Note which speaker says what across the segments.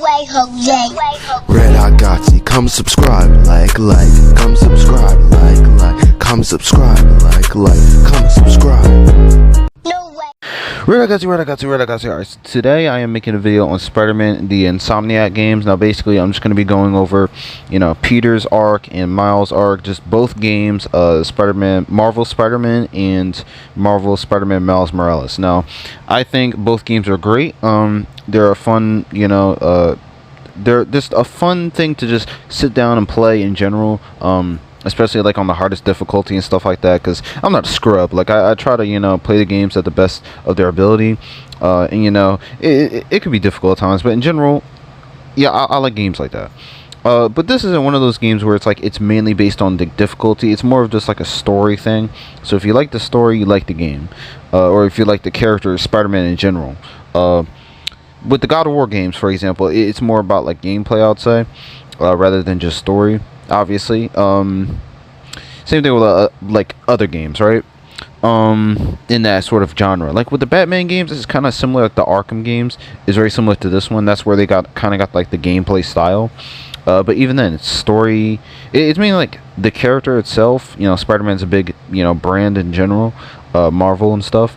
Speaker 1: way, Jose.
Speaker 2: Red Hot Gotti, come subscribe, come subscribe, come subscribe, come subscribe.
Speaker 1: No way.
Speaker 3: Red Hot Gotti. Alright, today I am making a video on Spider-Man, the Insomniac games. Now basically I'm just going to be going over, Peter's arc and Miles' arc, just both games, Spider-Man, Marvel Spider-Man and Marvel Spider-Man Miles Morales. Now, I think both games are great. They're a fun, they're just a fun thing to just sit down and play in general, especially like on the hardest difficulty and stuff like that, because I'm not a scrub. Like I try to play the games at the best of their ability, and it could be difficult at times, but in general, yeah, I like games like that. But this isn't one of those games where it's mainly based on the difficulty. It's more of just like a story thing. So if you like the story, you like the game, or if you like the character Spider-Man in general. With the God of War games, for example, it's more about like gameplay, I'd say, rather than just story. Obviously, same thing with like other games, right? In that sort of genre. Like with the Batman games, it's kind of similar. Like the Arkham games is very similar to this one. That's where they got like the gameplay style. But even then, it's story. It's mainly like the character itself. Spider-Man's a big brand in general, Marvel and stuff.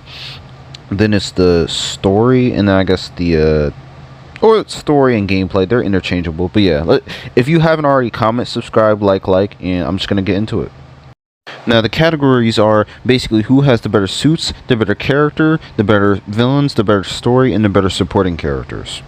Speaker 3: Then it's the story, and then I guess the or story and gameplay, they're interchangeable. But yeah, if you haven't already, comment, subscribe, like, and I'm just gonna get into it. Now the categories are basically who has the better suits, the better character, the better villains, the better story, and the better supporting characters.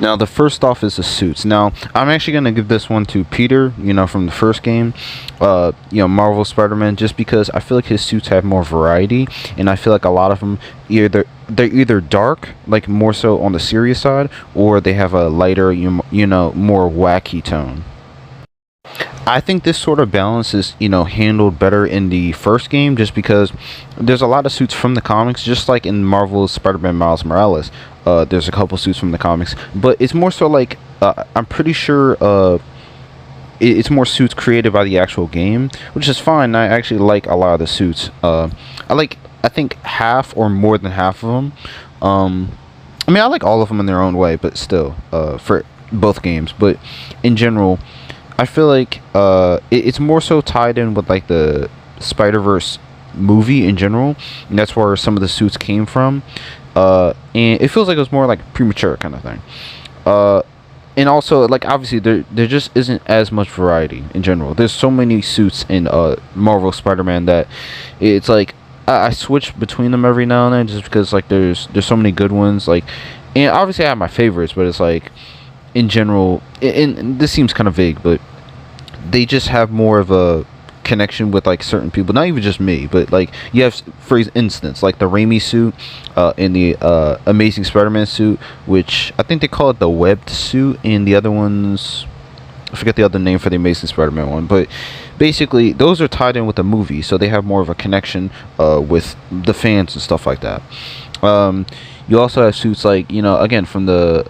Speaker 3: Now the first off is the suits. Now I'm actually going to give this one to Peter, from the first game, Marvel Spider-Man, just because I feel like his suits have more variety, and I feel like a lot of them they're either dark, like more so on the serious side, or they have a lighter, more wacky tone. I think this sort of balance is, handled better in the first game, just because there's a lot of suits from the comics, just like in Marvel's Spider-Man Miles Morales. There's a couple suits from the comics, but it's more so like, I'm pretty sure it's more suits created by the actual game, which is fine. I actually like a lot of the suits. I think half or more than half of them. I mean, I like all of them in their own way, but still, for both games. But in general, I feel like it's more so tied in with like the Spider-Verse movie in general, and that's where some of the suits came from. And it feels like it was more like premature kind of thing. And also, like, obviously there just isn't as much variety in general. There's so many suits in Marvel Spider-Man that it's like I switch between them every now and then, just because like there's so many good ones. Like, and obviously I have my favorites, but it's like, in general, and this seems kind of vague, but they just have more of a connection with like certain people, not even just me, but like you have, for instance, like the Raimi suit and the Amazing Spider-Man suit, which I think they call it the webbed suit, and the other ones, I forget the other name for the Amazing Spider-Man one, but basically those are tied in with the movie, so they have more of a connection with the fans and stuff like that. You also have suits like, again, from the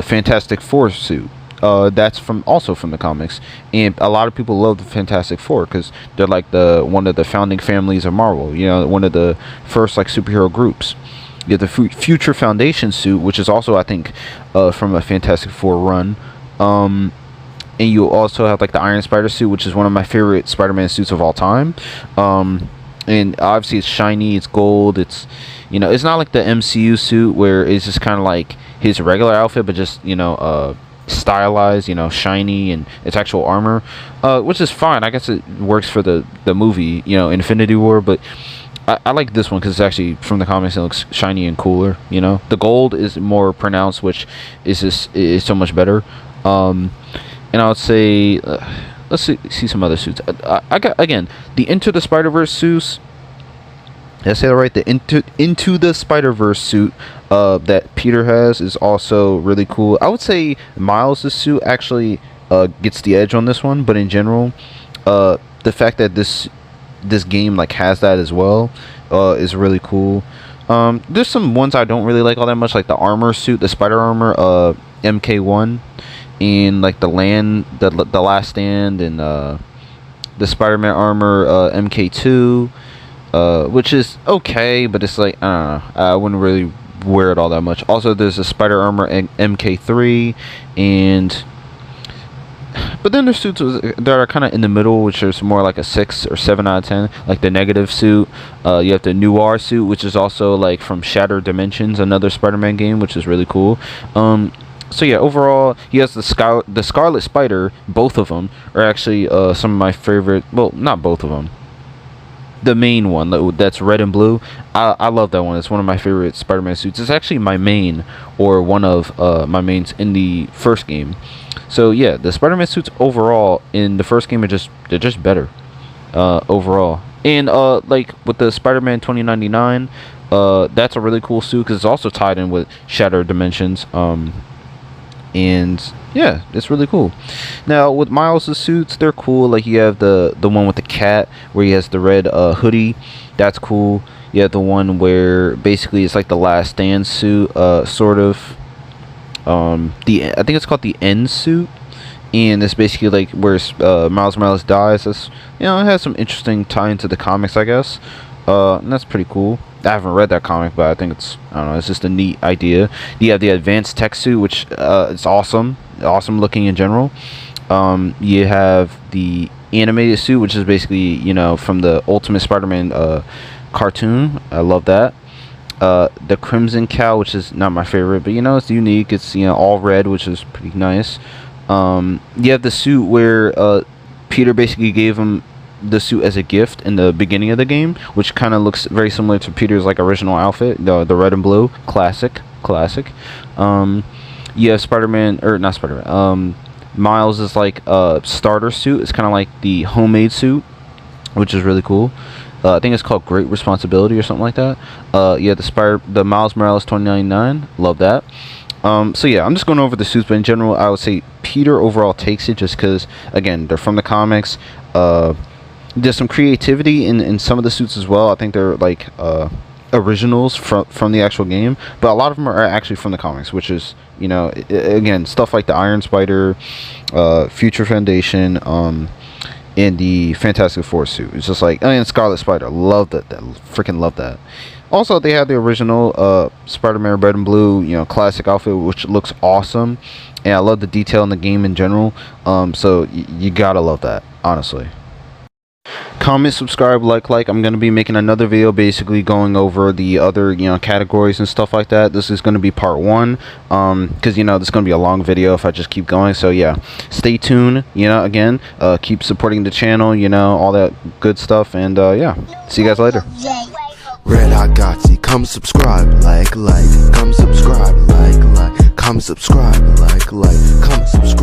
Speaker 3: Fantastic Four suit. That's also from the comics, and a lot of people love the Fantastic Four because they're like one of the founding families of Marvel. One of the first like superhero groups. You have the Future Foundation suit, which is also, I think, from a Fantastic Four run. And you also have like the Iron Spider suit, which is one of my favorite Spider-Man suits of all time. And obviously it's shiny, it's gold, it's it's not like the MCU suit where it's just kind of like his regular outfit, but just stylized, shiny, and it's actual armor, which is fine. I guess it works for the movie, Infinity War, but I like this one because it's actually from the comics and it looks shiny and cooler. The gold is more pronounced, which is so much better. And I would say, let's see some other suits. I got, again, the Into the Spider-Verse suits. Did I say that right? The Into the Spider-Verse suit that Peter has is also really cool. I would say Miles' suit actually gets the edge on this one, but in general, the fact that this game like has that as well is really cool. There's some ones I don't really like all that much, like the armor suit, the Spider Armor MK1, and like the Last Stand, and the Spider-Man armor MK2. Which is okay, but it's like, I don't know, I wouldn't really wear it all that much. Also, there's a Spider Armor MK3, but then there's suits that are kind of in the middle, which is more like a 6 or 7 out of 10, like the Negative suit. You have the Noir suit, which is also like from Shattered Dimensions, another Spider-Man game, which is really cool. So yeah, overall, he has the Scarlet Spider. Both of them are actually some of my favorite. Well, not both of them. The main one that's red and blue, I love that one. It's one of my favorite Spider-Man suits. It's actually my main, or one of my mains in the first game. So yeah, the Spider-Man suits overall in the first game they're just better overall. And like with the Spider-Man 2099, that's a really cool suit because it's also tied in with Shattered Dimensions. And yeah, it's really cool. Now with Miles' suits, they're cool. Like you have the one with the cat where he has the red hoodie. That's cool. You have the one where basically it's like the Last Stand suit, sort of. I think it's called the End suit, and it's basically like where Miles Morales dies. That's, it has some interesting tie into the comics, I guess. And that's pretty cool. I haven't read that comic, but I think it's just a neat idea. You have the Advanced Tech suit, which is awesome looking in general. You have the animated suit, which is basically from the Ultimate Spider-Man cartoon. I love that. The Crimson Cowl, which is not my favorite, but it's unique. It's all red, which is pretty nice. You have the suit where Peter basically gave him the suit as a gift in the beginning of the game, which kind of looks very similar to Peter's like original outfit, the red and blue, classic. You have Spider-Man, or not Spider-Man, Miles is like a starter suit. It's kind of like the homemade suit, which is really cool. I think it's called Great Responsibility or something like that. Yeah, the Miles Morales 2099, love that. So yeah, I'm just going over the suits, but in general, I would say Peter overall takes it just because, again, they're from the comics. There's some creativity in some of the suits as well. I think they're like originals from the actual game, but a lot of them are actually from the comics, which is again, stuff like the Iron Spider, Future Foundation, and the Fantastic Four suit. It's just like, and Scarlet Spider, love that, freaking love that. Also, they have the original Spider-Man red and blue, classic outfit, which looks awesome, and I love the detail in the game in general. So you gotta love that, honestly. Comment, subscribe, like. I'm going to be making another video basically going over the other categories and stuff like that. This is going to be part 1 because this is going to be a long video if I just keep going. So yeah, stay tuned. Again, keep supporting the channel, all that good stuff, and yeah, see you guys later.
Speaker 2: Red Hot Gotti, come subscribe, like, come subscribe, like, come subscribe, like, come subscribe.